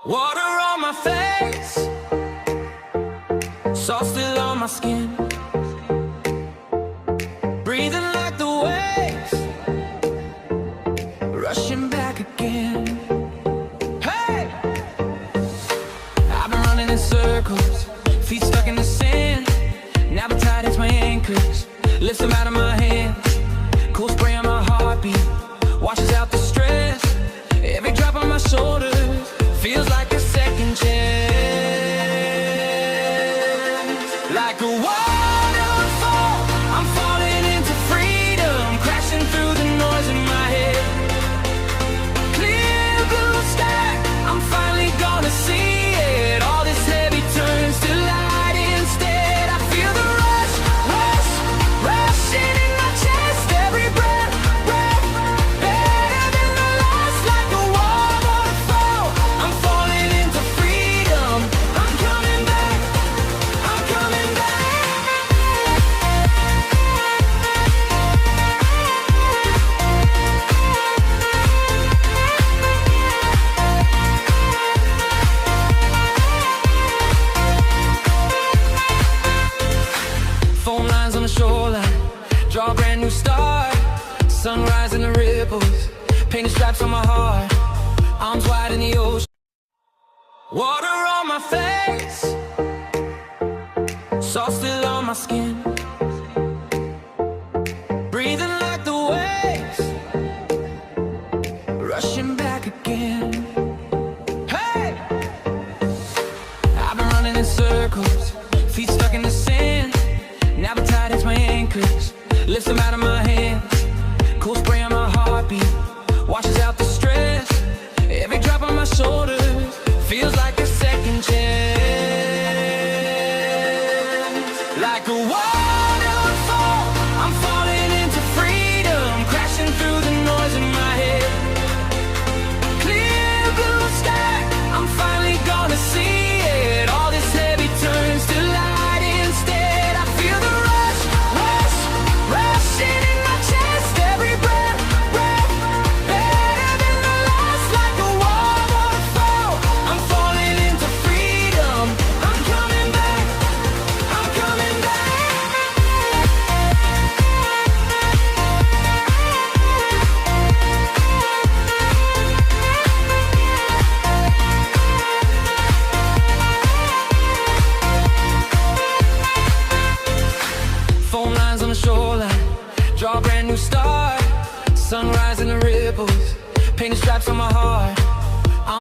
Water on my face, salt still on my skin, breathing like the waves, rushing back again. Hey! I've been running in circles, feet stuck in the sand. Now the tide hits my anchors, lifts them out of my hands. Cool spray on my heartbeat, washes out the stress. Every drop on my shoulders feels like a second chance. Like a waterfall, I'm falling into freedom, crashing through the noise in my head. Clear blue sky, I'm finally gonna see it. All this heavy turns to light instead. I feel the rush, rush, rushing in my chest. Every breath, breath, better than the last. Like a waterfall, I'm falling into freedom. I'm coming back, I'm coming back. Foam lines on the shoreline, draw a brand new start. Sunrise in the ripples, painted stripes on my heart. Arms wide in the ocean, water on my face, salt still on my skin, breathing like the waves, rushing back again. Hey! I've been running in circles, feet stuck in the sand. Now the tide hits my anchors, lifts them out of my hands. Cool spray on my heartbeat, washes out the stress. Every drop on my shoulders feels like a second chance. Like a waterfall, I'm falling into freedom, crashing through the noise in my head. Clear blue sky, I'm finally gonna see it. All this heavy turns to light instead. I feel the rush, rush, rushing in my chest. Every breath, breath, better than the last. Like a waterfall, I'm falling into freedom. I'm coming back, I'm coming back. Foam lines on the shoreline, draw a brand new start. Sunrise in the ripples, painted stripes on my heart.